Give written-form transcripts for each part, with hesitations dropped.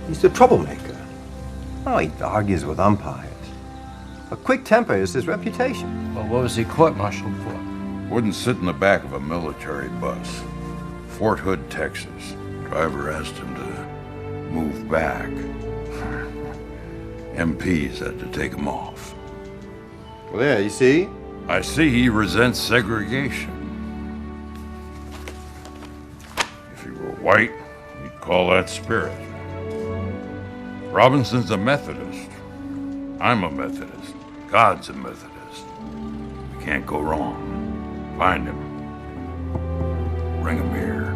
He's the troublemaker. Oh, he argues with umpires. A quick temper is his reputation. Well, what was he court-martialed for? Wouldn't sit in the back of a military bus. Fort Hood, Texas. Driver asked him to move back. MPs had to take him off. Well, there, you see? I see he resents segregation. If he were white, you'd call that spirit. Robinson's a Methodist. I'm a Methodist. God's a Methodist. You can't go wrong. Find him. Bring him here.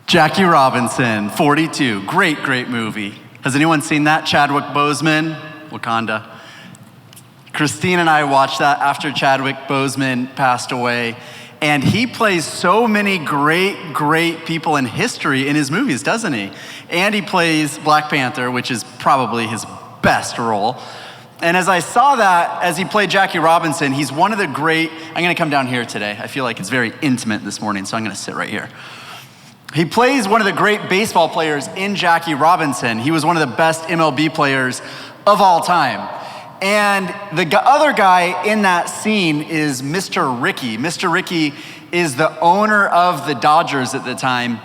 Jackie Robinson, 42. Great, great movie. Has anyone seen that? Chadwick Boseman, Wakanda. Christine and I watched that after Chadwick Boseman passed away. And he plays so many great, great people in history in his movies, doesn't he? And he plays Black Panther, which is probably his best role. And as I saw that, as he played Jackie Robinson, he's one of the great, I'm gonna come down here today. I feel like it's very intimate this morning, so I'm gonna sit right here. He plays one of the great baseball players in Jackie Robinson. He was one of the best MLB players of all time. And the other guy in that scene is Mr. Rickey. Mr. Rickey is the owner of the Dodgers at the time.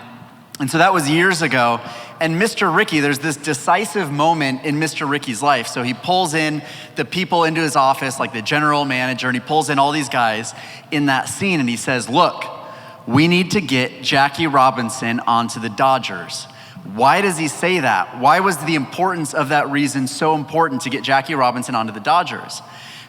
And so that was years ago. And Mr. Rickey, there's this decisive moment in Mr. Rickey's life. So he pulls in the people into his office, like the general manager, and he pulls in all these guys in that scene. And he says, look, we need to get Jackie Robinson onto the Dodgers. Why does he say that? Why was the importance of that reason so important to get Jackie Robinson onto the Dodgers?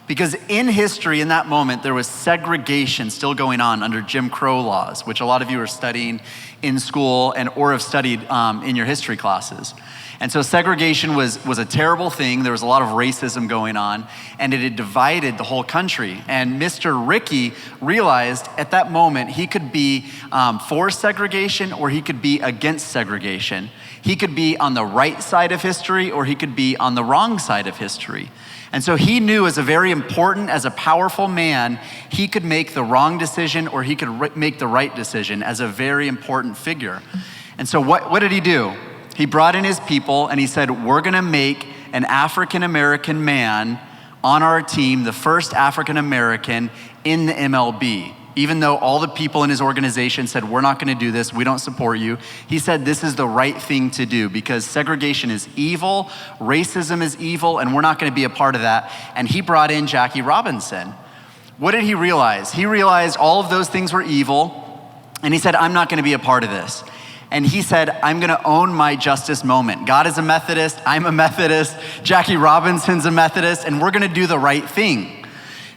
Because in history, in that moment, there was segregation still going on under Jim Crow laws, which a lot of you are studying in school and or have studied in your history classes. And so segregation was a terrible thing. There was a lot of racism going on, and it had divided the whole country. And Mr. Rickey realized at that moment he could be for segregation or he could be against segregation. He could be on the right side of history or he could be on the wrong side of history. And so he knew as a powerful man, he could make the wrong decision or he could make the right decision as a very important figure. And so what did he do? He brought in his people and he said, we're gonna make an African-American man on our team, the first African-American in the MLB. Even though all the people in his organization said, we're not gonna do this, we don't support you, he said this is the right thing to do because segregation is evil, racism is evil, and we're not gonna be a part of that. And he brought in Jackie Robinson. What did he realize? He realized all of those things were evil, and he said, I'm not gonna be a part of this. And he said, I'm gonna own my justice moment. God is a Methodist, I'm a Methodist, Jackie Robinson's a Methodist, and we're gonna do the right thing.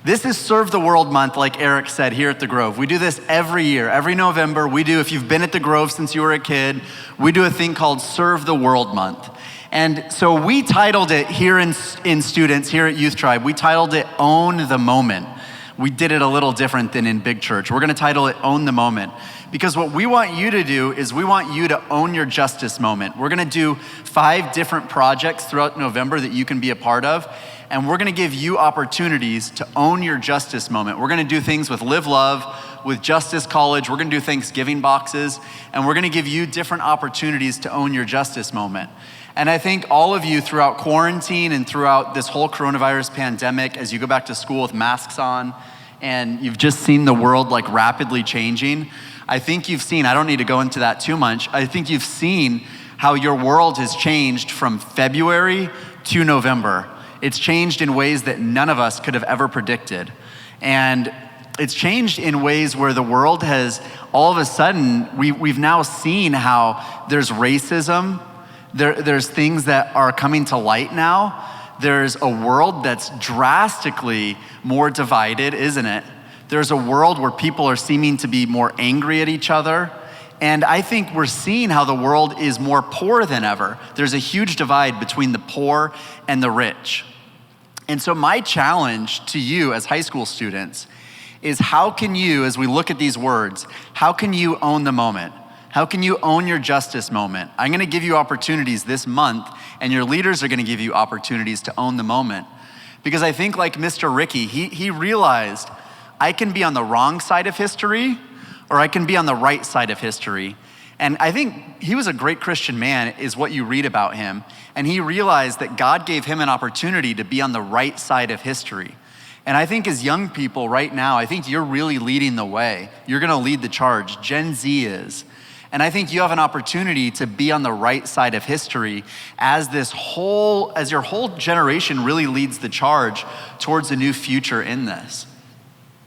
This is Serve the World Month, like Eric said, here at the Grove. We do this every year, every November. We do, if you've been at the Grove since you were a kid, we do a thing called Serve the World Month. And so we titled it here in students, here at Youth Tribe, we titled it Own the Moment. We did it a little different than in Big Church. We're gonna title it Own the Moment. Because what we want you to do is we want you to own your justice moment. We're gonna do 5 different projects throughout November that you can be a part of. And we're gonna give you opportunities to own your justice moment. We're gonna do things with Live Love, with Justice College. We're gonna do Thanksgiving boxes. And we're gonna give you different opportunities to own your justice moment. And I think all of you throughout quarantine and throughout this whole coronavirus pandemic, as you go back to school with masks on, and you've just seen the world like rapidly changing, I think you've seen, I don't need to go into that too much, I think you've seen how your world has changed from February to November. It's changed in ways that none of us could have ever predicted. And it's changed in ways where the world has, all of a sudden, we've now seen how there's racism, there's things that are coming to light now. There's a world that's drastically more divided, isn't it? There's a world where people are seeming to be more angry at each other. And I think we're seeing how the world is more poor than ever. There's a huge divide between the poor and the rich. And so my challenge to you as high school students is how can you, as we look at these words, how can you own the moment? How can you own your justice moment? I'm gonna give you opportunities this month, and your leaders are gonna give you opportunities to own the moment. Because I think like Mr. Rickey, he realized I can be on the wrong side of history, or I can be on the right side of history. And I think he was a great Christian man, is what you read about him. And he realized that God gave him an opportunity to be on the right side of history. And I think as young people right now, I think you're really leading the way. You're gonna lead the charge. Gen Z is. And I think you have an opportunity to be on the right side of history as your whole generation really leads the charge towards a new future in this.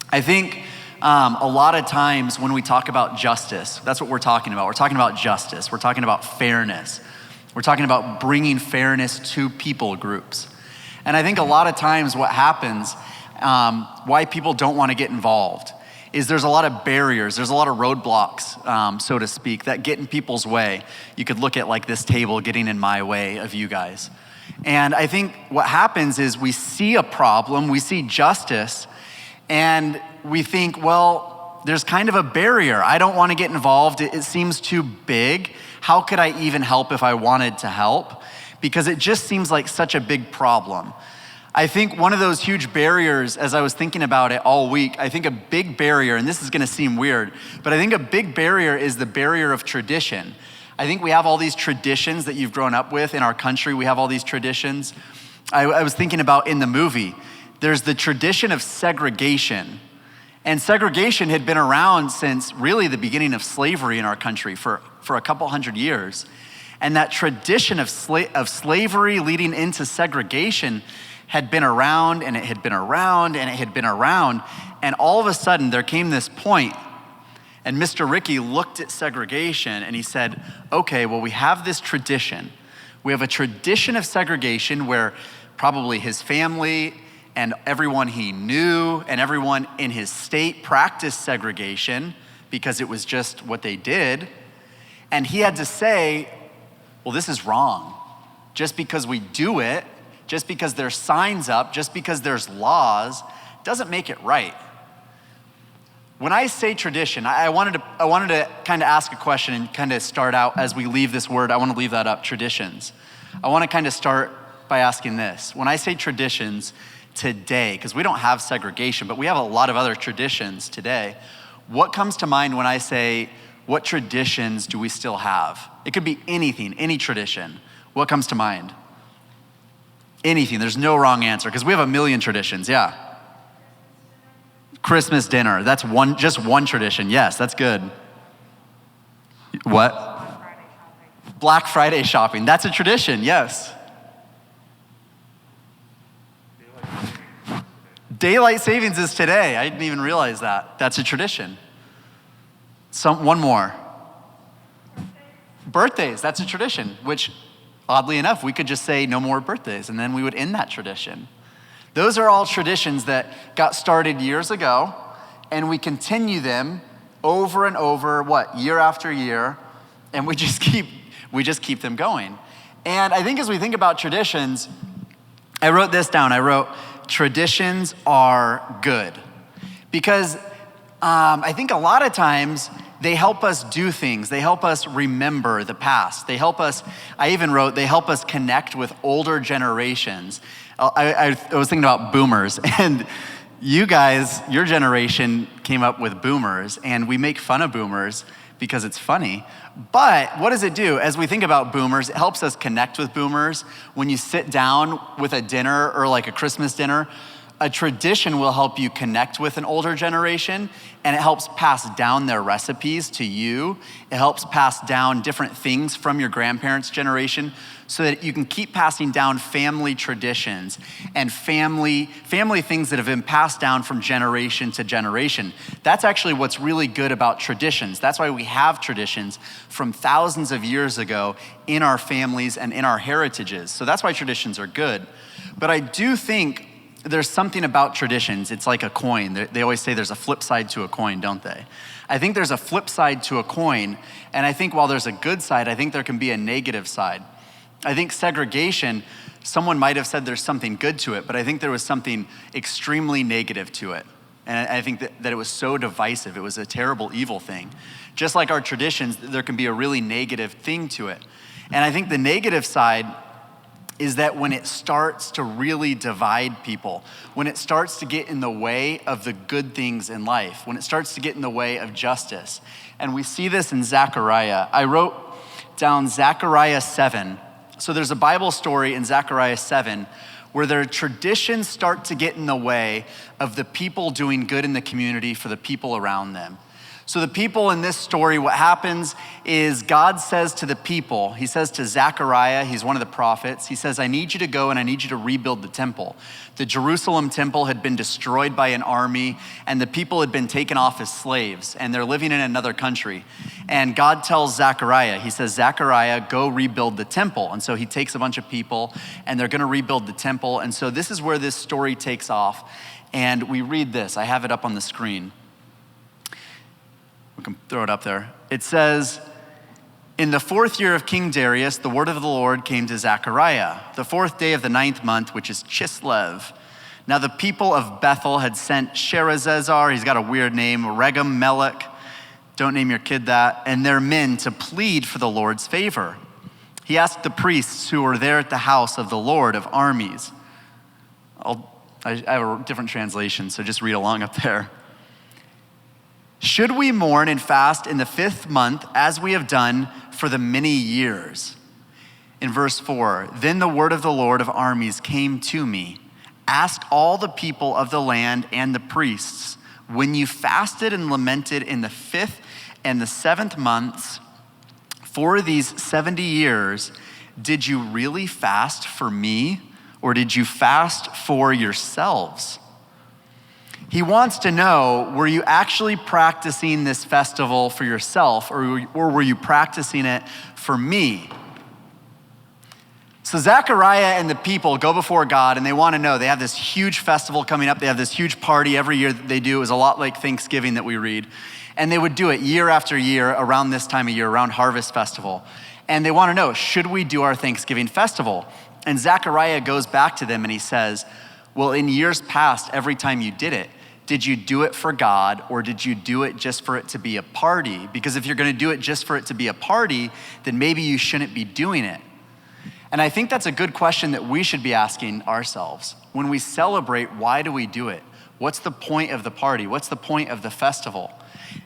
I think a lot of times when we talk about justice, that's what we're talking about. We're talking about justice. We're talking about fairness. We're talking about bringing fairness to people groups. And I think a lot of times what happens, why people don't want to get involved, is there's a lot of barriers, there's a lot of roadblocks, so to speak, that get in people's way. You could look at like this table getting in my way of you guys. And I think what happens is we see a problem, we see justice, and we think, well, there's kind of a barrier. I don't want to get involved. It seems too big. How could I even help if I wanted to help? Because it just seems like such a big problem. I think one of those huge barriers, as I was thinking about it all week, I think a big barrier, and this is gonna seem weird, but I think a big barrier is the barrier of tradition. I think we have all these traditions that you've grown up with in our country. We have all these traditions. I was thinking about in the movie, there's the tradition of segregation. And segregation had been around since really the beginning of slavery in our country for a couple hundred years. And that tradition of slavery leading into segregation had been around, and it had been around, and it had been around. And all of a sudden there came this point, and Mr. Ricky looked at segregation and he said, okay, well, we have this tradition. We have a tradition of segregation where probably his family and everyone he knew and everyone in his state practiced segregation because it was just what they did. And he had to say, well, this is wrong. Just because we do it, just because there's signs up, just because there's laws, doesn't make it right. When I say tradition, I wanted to kind of ask a question and kind of start out as we leave this word. I want to leave that up, traditions. I want to kind of start by asking this. When I say traditions today, because we don't have segregation, but we have a lot of other traditions today, what comes to mind when I say, what traditions do we still have? It could be anything, any tradition. What comes to mind? Anything, there's no wrong answer, because we have a million traditions, yeah. Christmas dinner, that's just one tradition, yes, that's good. What? Black Friday shopping, that's a tradition, yes. Daylight savings is today, I didn't even realize that. That's a tradition. One more. Birthdays, that's a tradition, which oddly enough, we could just say no more birthdays and then we would end that tradition. Those are all traditions that got started years ago and we continue them over and over, year after year, and we just keep them going. And I think as we think about traditions, I wrote this down. I wrote, traditions are good. Because I think a lot of times they help us do things. They help us remember the past. They help us, I even wrote, they help us connect with older generations. I was thinking about boomers, and you guys, your generation came up with boomers, and we make fun of boomers because it's funny. But what does it do? As we think about boomers, it helps us connect with boomers. When you sit down with a dinner or like a Christmas dinner, a tradition will help you connect with an older generation, and it helps pass down their recipes to you. It helps pass down different things from your grandparents' generation so that you can keep passing down family traditions and family things that have been passed down from generation to generation. That's actually what's really good about traditions. That's why we have traditions from thousands of years ago in our families and in our heritages. So that's why traditions are good. But I do think there's something about traditions. It's like a coin. They always say there's a flip side to a coin, don't they? I think there's a flip side to a coin, and I think while there's a good side, I think there can be a negative side. I think segregation, someone might have said there's something good to it, but I think there was something extremely negative to it. And I think that it was so divisive. It was a terrible, evil thing. Just like our traditions, there can be a really negative thing to it. And I think the negative side is that when it starts to really divide people, when it starts to get in the way of the good things in life, when it starts to get in the way of justice. And we see this in Zechariah. I wrote down Zechariah 7. So there's a Bible story in Zechariah 7 where their traditions start to get in the way of the people doing good in the community for the people around them. So the people in this story, what happens is God says to the people, he says to Zechariah, he's one of the prophets, he says, I need you to go and I need you to rebuild the temple. The Jerusalem temple had been destroyed by an army and the people had been taken off as slaves and they're living in another country. And God tells Zechariah, he says, Zechariah, go rebuild the temple. And so he takes a bunch of people and they're gonna rebuild the temple. And so this is where this story takes off. And we read this, I have it up on the screen. We can throw it up there. It says, in the 4th year of King Darius, the word of the Lord came to Zechariah, the 4th day of the 9th month, which is Chislev. Now the people of Bethel had sent Sherazazar, he's got a weird name, Regem Melech, don't name your kid that, and their men to plead for the Lord's favor. He asked the priests who were there at the house of the Lord of armies. I have a different translation, so just read along up there. Should we mourn and fast in the 5th month as we have done for the many years? In verse 4, then the word of the Lord of armies came to me. Ask all the people of the land and the priests, when you fasted and lamented in the 5th and the 7th months for these 70 years, did you really fast for me or did you fast for yourselves? He wants to know, were you actually practicing this festival for yourself or were you practicing it for me? So Zechariah and the people go before God and they want to know, they have this huge festival coming up. They have this huge party every year that they do. It was a lot like Thanksgiving that we read. And they would do it year after year around this time of year, around Harvest Festival. And they want to know, should we do our Thanksgiving festival? And Zechariah goes back to them and he says, well, in years past, every time you did you do it for God or did you do it just for it to be a party? Because if you're gonna do it just for it to be a party, then maybe you shouldn't be doing it. And I think that's a good question that we should be asking ourselves. When we celebrate, why do we do it? What's the point of the party? What's the point of the festival?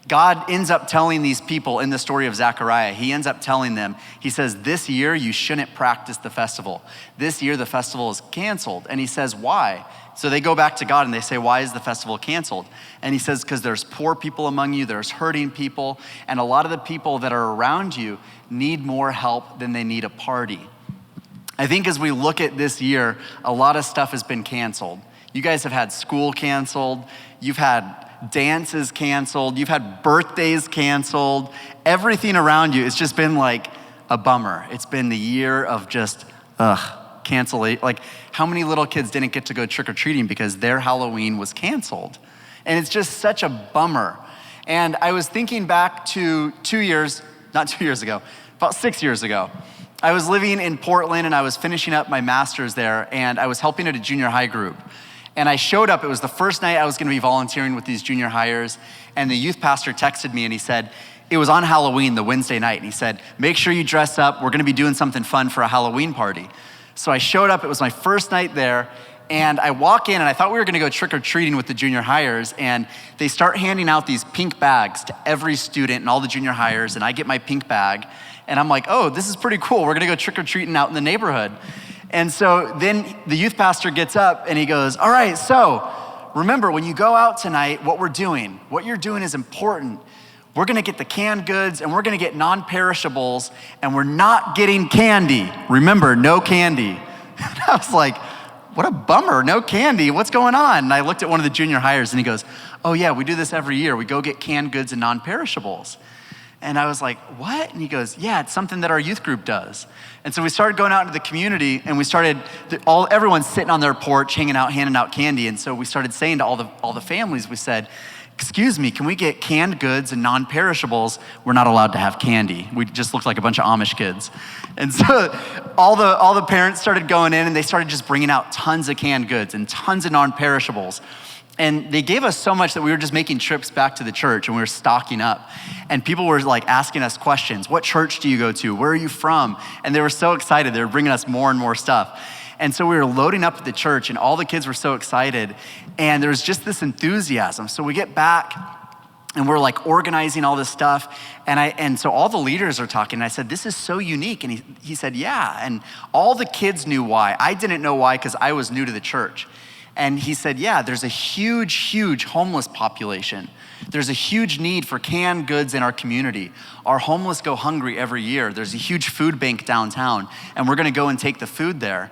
God ends up telling these people in the story of Zechariah, he ends up telling them, he says, this year you shouldn't practice the festival. This year the festival is canceled. And he says, why? So they go back to God and they say, why is the festival canceled? And he says, because there's poor people among you, there's hurting people, and a lot of the people that are around you need more help than they need a party. I think as we look at this year, a lot of stuff has been canceled. You guys have had school canceled, you've had dances canceled, you've had birthdays canceled, everything around you, it's just been like a bummer. It's been the year of just, cancel. Like how many little kids didn't get to go trick-or-treating because their Halloween was canceled? And it's just such a bummer. And I was thinking back to about 6 years ago. I was living in Portland and I was finishing up my master's there and I was helping at a junior high group. And I showed up, it was the first night I was gonna be volunteering with these junior hires, and the youth pastor texted me and he said, it was on Halloween, the Wednesday night, and he said, make sure you dress up, we're gonna be doing something fun for a Halloween party. So I showed up, it was my first night there, and I walk in and I thought we were gonna go trick-or-treating with the junior hires, and they start handing out these pink bags to every student and all the junior hires, and I get my pink bag, and I'm like, oh, this is pretty cool, we're gonna go trick-or-treating out in the neighborhood. And so then the youth pastor gets up and he goes, all right, so remember when you go out tonight, what you're doing is important. We're gonna get the canned goods and we're gonna get non-perishables and we're not getting candy. Remember, no candy. And I was like, what a bummer, no candy, what's going on? And I looked at one of the junior hires and he goes, oh yeah, we do this every year. We go get canned goods and non-perishables. And I was like, what? And he goes, yeah, it's something that our youth group does. And so we started going out into the community and we started, everyone's sitting on their porch, hanging out, handing out candy. And so we started saying to all the families, we said, excuse me, can we get canned goods and non-perishables? We're not allowed to have candy. We just looked like a bunch of Amish kids. And so all the parents started going in and they started just bringing out tons of canned goods and tons of non-perishables. And they gave us so much that we were just making trips back to the church and we were stocking up. And people were like asking us questions. What church do you go to? Where are you from? And they were so excited. They were bringing us more and more stuff. And so we were loading up at the church and all the kids were so excited. And there was just this enthusiasm. So we get back and we're like organizing all this stuff. And so all the leaders are talking. And I said, this is so unique. And he said, yeah. And all the kids knew why. I didn't know why because I was new to the church. And he said, yeah, there's a huge, huge homeless population. There's a huge need for canned goods in our community. Our homeless go hungry every year. There's a huge food bank downtown, and we're gonna go and take the food there.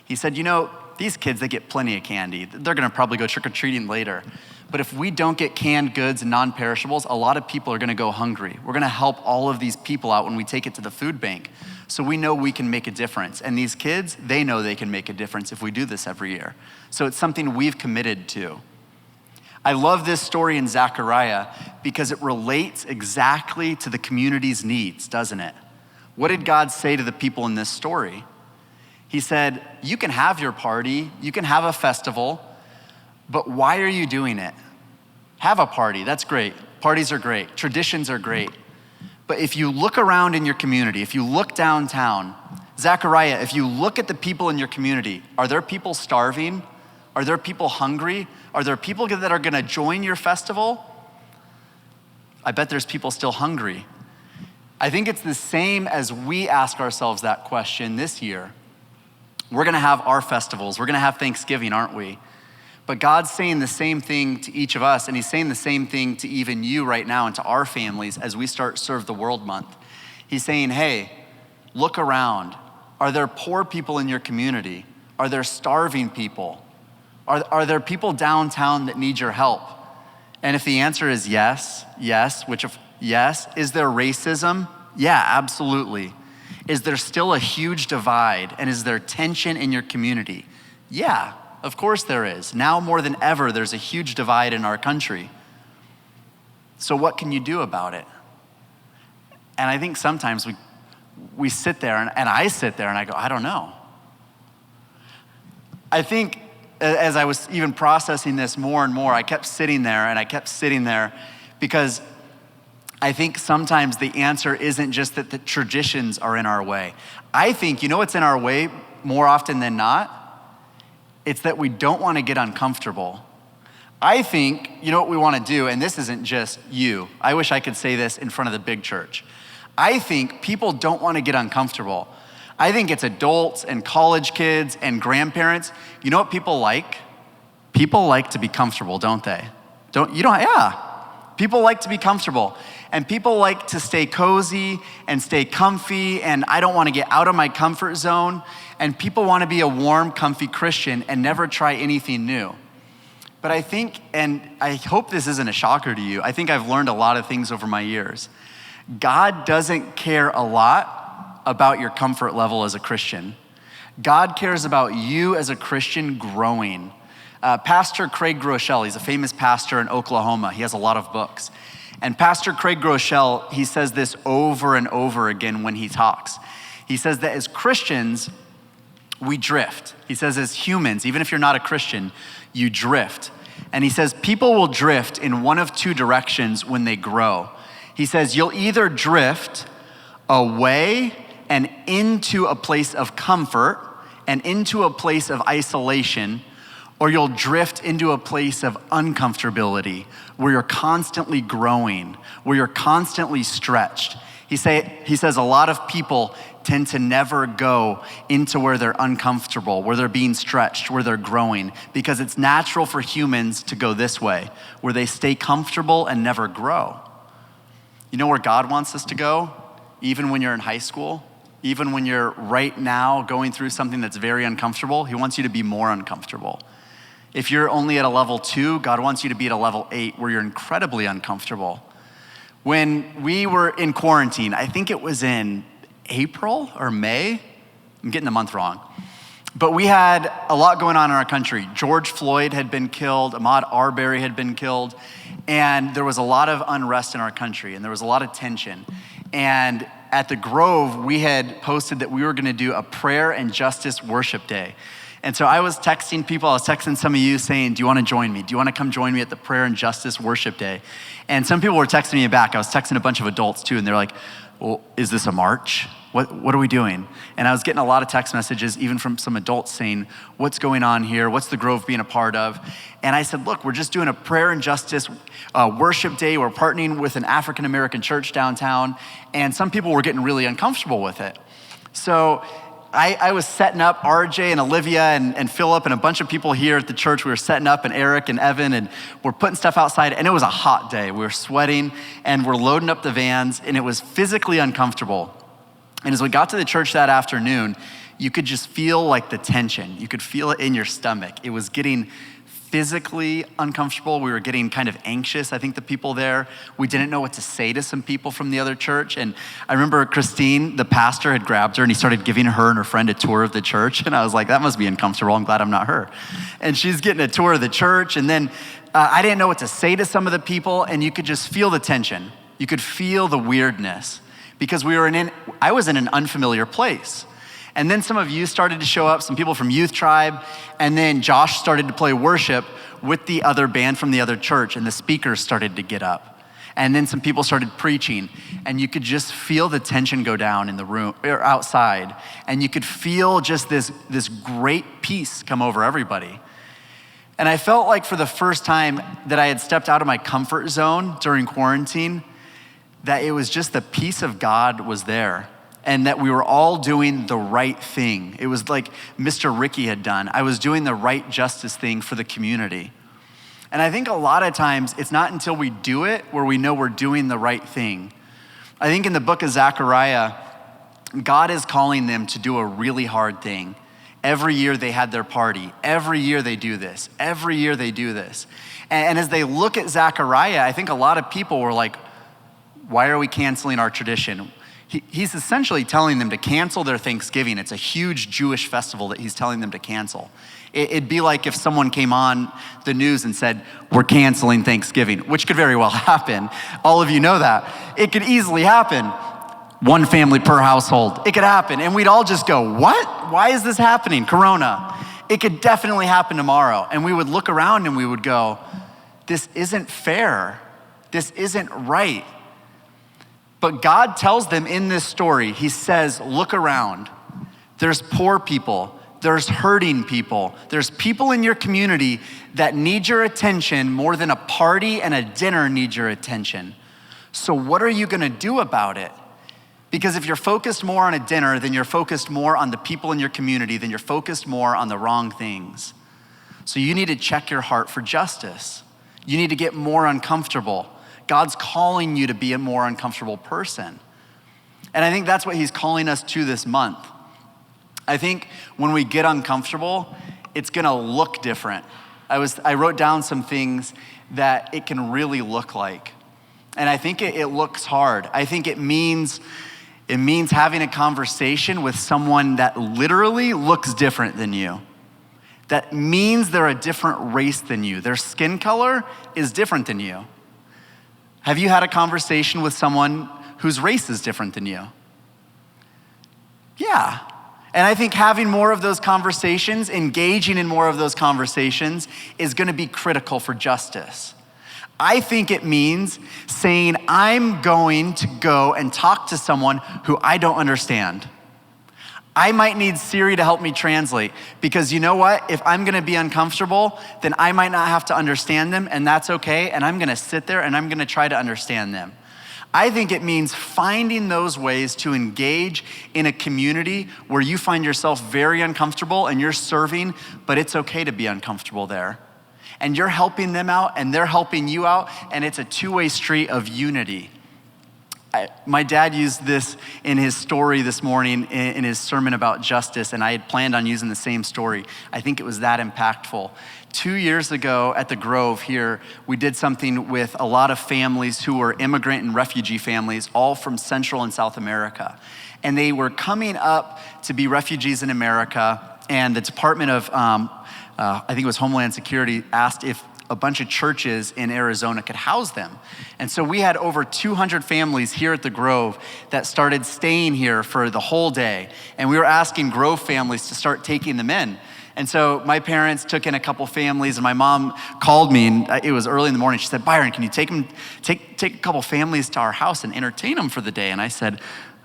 He said, you know, these kids, they get plenty of candy. They're gonna probably go trick-or-treating later. But if we don't get canned goods and non-perishables, a lot of people are gonna go hungry. We're gonna help all of these people out when we take it to the food bank. So we know we can make a difference. And these kids, they know they can make a difference if we do this every year. So it's something we've committed to. I love this story in Zechariah because it relates exactly to the community's needs, doesn't it? What did God say to the people in this story? He said, you can have your party, you can have a festival, but why are you doing it? Have a party, that's great. Parties are great, traditions are great. But if you look around in your community, if you look downtown, Zechariah, if you look at the people in your community, are there people starving? Are there people hungry? Are there people that are gonna join your festival? I bet there's people still hungry. I think it's the same as we ask ourselves that question this year. We're gonna have our festivals, we're gonna have Thanksgiving, aren't we? But God's saying the same thing to each of us, and he's saying the same thing to even you right now and to our families as we start Serve the World Month. He's saying, hey, look around. Are there poor people in your community? Are there starving people? Are there people downtown that need your help? And if the answer is yes, yes, is there racism? Yeah, absolutely. Is there still a huge divide and is there tension in your community? Yeah, of course there is. Now more than ever, there's a huge divide in our country. So what can you do about it? And I think sometimes we sit there and I sit there and I go, I don't know. I think as I was even processing this more and more, I kept sitting there because I think sometimes the answer isn't just that the traditions are in our way. I think, you know what's in our way more often than not? It's that we don't want to get uncomfortable. I think, you know what we want to do, and this isn't just you. I wish I could say this in front of the big church. I think people don't want to get uncomfortable. I think it's adults and college kids and grandparents. You know what people like? People like to be comfortable, don't they? Yeah. People like to be comfortable. And people like to stay cozy and stay comfy, and I don't want to get out of my comfort zone. And people want to be a warm, comfy Christian and never try anything new. But I think, and I hope this isn't a shocker to you, I think I've learned a lot of things over my years. God doesn't care a lot about your comfort level as a Christian. God cares about you as a Christian growing. Pastor Craig Groeschel, he's a famous pastor in Oklahoma. He has a lot of books. And Pastor Craig Groeschel, he says this over and over again when he talks. He says that as Christians, we drift. He says as humans, even if you're not a Christian, you drift. And he says people will drift in one of two directions when they grow. He says you'll either drift away and into a place of comfort and into a place of isolation, or you'll drift into a place of uncomfortability where you're constantly growing, where you're constantly stretched. He says a lot of people tend to never go into where they're uncomfortable, where they're being stretched, where they're growing, because it's natural for humans to go this way, where they stay comfortable and never grow. You know where God wants us to go? Even when you're in high school, even when you're right now going through something that's very uncomfortable, he wants you to be more uncomfortable. If you're only at a level 2, God wants you to be at a level 8 where you're incredibly uncomfortable. When we were in quarantine, I think it was in April or May, I'm getting the month wrong, but we had a lot going on in our country. George Floyd had been killed, Ahmaud Arbery had been killed, and there was a lot of unrest in our country, and there was a lot of tension. And at the Grove, we had posted that we were gonna do a prayer and justice worship day. And so I was texting people, I was texting some of you saying, do you want to join me? Do you want to come join me at the Prayer and Justice Worship Day? And some people were texting me back. I was texting a bunch of adults too, and they're like, well, is this a march? What are we doing? And I was getting a lot of text messages, even from some adults saying, what's going on here? What's the Grove being a part of? And I said, look, we're just doing a Prayer and Justice Worship Day. We're partnering with an African-American church downtown. And some people were getting really uncomfortable with it. So I was setting up, RJ and Olivia and Philip and a bunch of people here at the church. We were setting up, and Eric and Evan, and we're putting stuff outside, and it was a hot day. We were sweating, and we're loading up the vans, and it was physically uncomfortable. And as we got to the church that afternoon, you could just feel like the tension. You could feel it in your stomach. It was getting physically uncomfortable. We were getting kind of anxious, I think, the people there. We didn't know what to say to some people from the other church. And I remember Christine, the pastor, had grabbed her and he started giving her and her friend a tour of the church. And I was like, that must be uncomfortable. I'm glad I'm not her. And she's getting a tour of the church. And then I didn't know what to say to some of the people. And you could just feel the tension. You could feel the weirdness because I was in an unfamiliar place. And then some of you started to show up, some people from Youth Tribe, and then Josh started to play worship with the other band from the other church, and the speakers started to get up. And then some people started preaching, and you could just feel the tension go down in the room, or outside, and you could feel just this great peace come over everybody. And I felt like for the first time that I had stepped out of my comfort zone during quarantine, that it was just the peace of God was there. And that we were all doing the right thing. It was like Mr. Ricky had done. I was doing the right justice thing for the community. And I think a lot of times it's not until we do it where we know we're doing the right thing. I think in the book of Zechariah, God is calling them to do a really hard thing. Every year they had their party. Every year they do this. Every year they do this. And as they look at Zechariah, I think a lot of people were like, why are we canceling our tradition? He's essentially telling them to cancel their Thanksgiving. It's a huge Jewish festival that he's telling them to cancel. It'd be like if someone came on the news and said, we're canceling Thanksgiving, which could very well happen. All of you know that. It could easily happen. One family per household. It could happen. And we'd all just go, what? Why is this happening? Corona. It could definitely happen tomorrow. And we would look around and we would go, this isn't fair. This isn't right. But God tells them in this story, he says, look around. There's poor people. There's hurting people. There's people in your community that need your attention more than a party and a dinner need your attention. So what are you gonna do about it? Because if you're focused more on a dinner, then you're focused more on the people in your community, then you're focused more on the wrong things. So you need to check your heart for justice. You need to get more uncomfortable. God's calling you to be a more uncomfortable person. And I think that's what he's calling us to this month. I think when we get uncomfortable, it's gonna look different. I wrote down some things that it can really look like. And I think it looks hard. I think it means having a conversation with someone that literally looks different than you. That means they're a different race than you. Their skin color is different than you. Have you had a conversation with someone whose race is different than you? Yeah. And I think having more of those conversations, engaging in more of those conversations is gonna be critical for justice. I think it means saying, I'm going to go and talk to someone who I don't understand. I might need Siri to help me translate because you know what? If I'm gonna be uncomfortable, then I might not have to understand them and that's okay. And I'm gonna sit there and I'm gonna try to understand them. I think it means finding those ways to engage in a community where you find yourself very uncomfortable and you're serving, but it's okay to be uncomfortable there. And you're helping them out and they're helping you out and it's a two-way street of unity. My dad used this in his story this morning in his sermon about justice, and I had planned on using the same story. I think it was that impactful. 2 years ago at the Grove here, we did something with a lot of families who were immigrant and refugee families, all from Central and South America. And they were coming up to be refugees in America, and the Department of, I think it was Homeland Security, asked if a bunch of churches in Arizona could house them. And so we had over 200 families here at the Grove that started staying here for the whole day. And we were asking Grove families to start taking them in. And so my parents took in a couple families, and my mom called me, and it was early in the morning. She said, Byron, can you take a couple families to our house and entertain them for the day? And I said,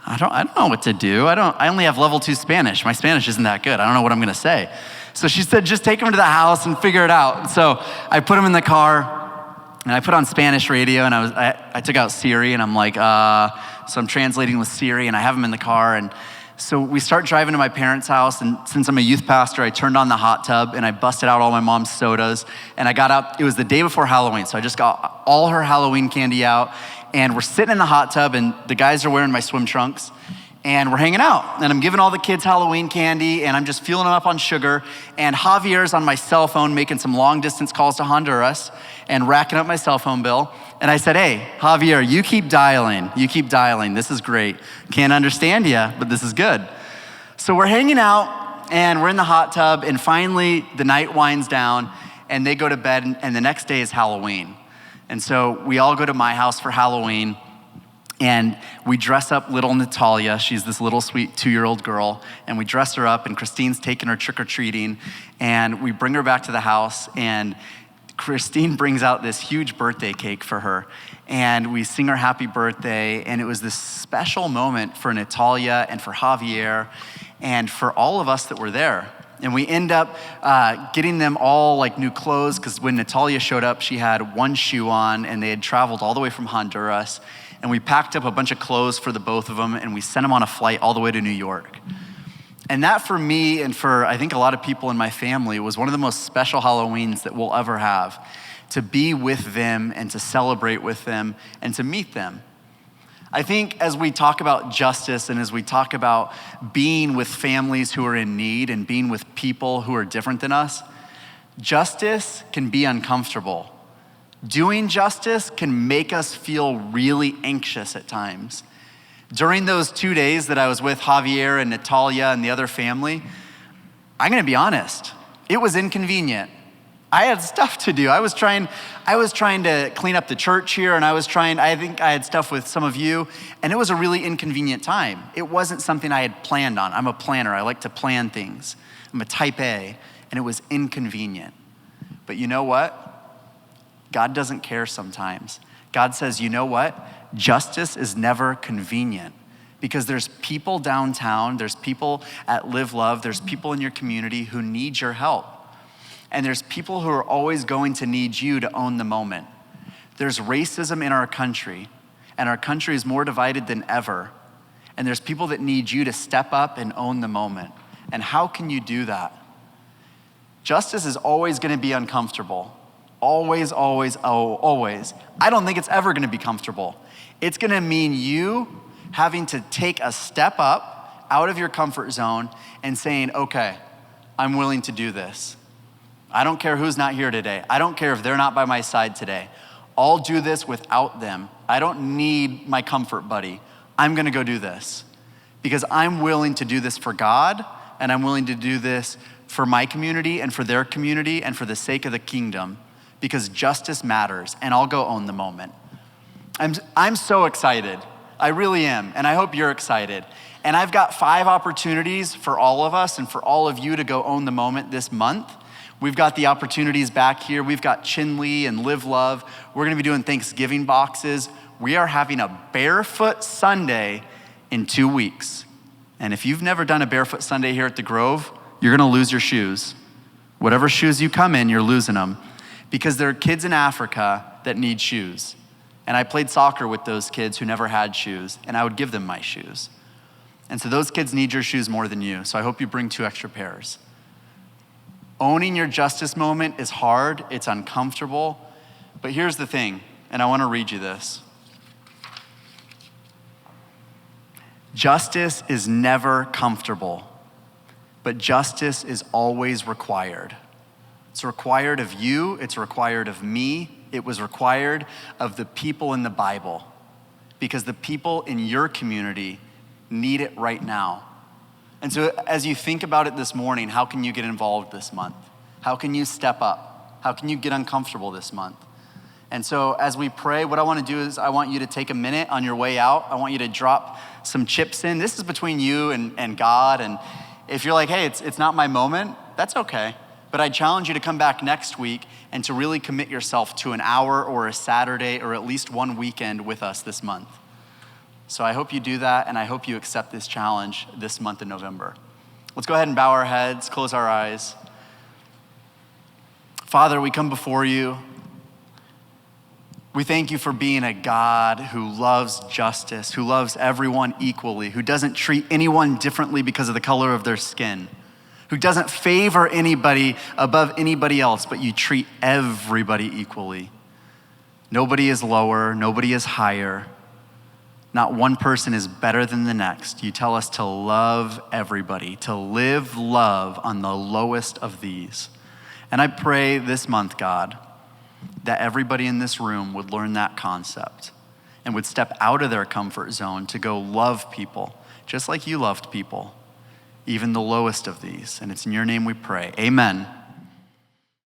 I don't know what to do. I only have level 2 Spanish. My Spanish isn't that good. I don't know what I'm gonna say. So she said, just take them to the house and figure it out. So I put them in the car, and I put on Spanish radio, and I took out Siri, and I'm like, so I'm translating with Siri, and I have them in the car, and so we start driving to my parents' house, and since I'm a youth pastor, I turned on the hot tub, and I busted out all my mom's sodas, and I got up. It was the day before Halloween, so I just got all her Halloween candy out, and we're sitting in the hot tub, and the guys are wearing my swim trunks, and we're hanging out, and I'm giving all the kids Halloween candy, and I'm just fueling them up on sugar, and Javier's on my cell phone making some long-distance calls to Honduras and racking up my cell phone bill. And I said, hey, Javier, you keep dialing. This is great. Can't understand you, but this is good. So we're hanging out, and we're in the hot tub, and finally the night winds down, and they go to bed, and the next day is Halloween. And so we all go to my house for Halloween, and we dress up little Natalia. She's this little sweet 2-year-old girl, and we dress her up, and Christine's taking her trick-or-treating, and we bring her back to the house, and Christine brings out this huge birthday cake for her, and we sing her happy birthday, and it was this special moment for Natalia and for Javier and for all of us that were there. And we end up getting them all like new clothes, because when Natalia showed up, she had one shoe on, and they had traveled all the way from Honduras, and we packed up a bunch of clothes for the both of them, and we sent them on a flight all the way to New York. And that for me, and for I think a lot of people in my family, was one of the most special Halloweens that we'll ever have, to be with them and to celebrate with them and to meet them. I think as we talk about justice and as we talk about being with families who are in need and being with people who are different than us, justice can be uncomfortable. Doing justice can make us feel really anxious at times. During those 2 days that I was with Javier and Natalia and the other family, I'm gonna be honest, it was inconvenient. I had stuff to do. I was trying to clean up the church here, and I think I had stuff with some of you, and it was a really inconvenient time. It wasn't something I had planned on. I'm a planner. I like to plan things. I'm a type A, and it was inconvenient. But you know what? God doesn't care sometimes. God says, you know what? Justice is never convenient, because there's people downtown, there's people at Live Love, there's people in your community who need your help. And there's people who are always going to need you to own the moment. There's racism in our country, and our country is more divided than ever. And there's people that need you to step up and own the moment. And how can you do that? Justice is always gonna be uncomfortable. Always, always, always. I don't think it's ever gonna be comfortable. It's gonna mean you having to take a step up out of your comfort zone and saying, okay, I'm willing to do this. I don't care who's not here today. I don't care if they're not by my side today. I'll do this without them. I don't need my comfort buddy. I'm gonna go do this because I'm willing to do this for God, and I'm willing to do this for my community and for their community and for the sake of the kingdom, because justice matters, and I'll go own the moment. I'm so excited. I really am, and I hope you're excited. And I've got 5 opportunities for all of us and for all of you to go own the moment this month. We've got the opportunities back here. We've got Chinley and Live Love. We're gonna be doing Thanksgiving boxes. We are having a Barefoot Sunday in 2 weeks. And if you've never done a Barefoot Sunday here at the Grove, you're gonna lose your shoes. Whatever shoes you come in, you're losing them, because there are kids in Africa that need shoes. And I played soccer with those kids who never had shoes, and I would give them my shoes. And so those kids need your shoes more than you, so I hope you bring 2 extra pairs. Owning your justice moment is hard, it's uncomfortable, but here's the thing, and I wanna read you this. Justice is never comfortable, but justice is always required. It's required of you, it's required of me, it was required of the people in the Bible, because the people in your community need it right now. And so as you think about it this morning, how can you get involved this month? How can you step up? How can you get uncomfortable this month? And so as we pray, what I wanna do is I want you to take a minute on your way out. I want you to drop some chips in. This is between you and God. And if you're like, hey, it's not my moment, that's okay. But I challenge you to come back next week and to really commit yourself to an hour or a Saturday or at least one weekend with us this month. So I hope you do that, and I hope you accept this challenge this month in November. Let's go ahead and bow our heads, close our eyes. Father, we come before you. We thank you for being a God who loves justice, who loves everyone equally, who doesn't treat anyone differently because of the color of their skin, who doesn't favor anybody above anybody else, but you treat everybody equally. Nobody is lower, nobody is higher. Not one person is better than the next. You tell us to love everybody, to live love on the lowest of these. And I pray this month, God, that everybody in this room would learn that concept and would step out of their comfort zone to go love people, just like you loved people, even the lowest of these. And it's in your name we pray. Amen.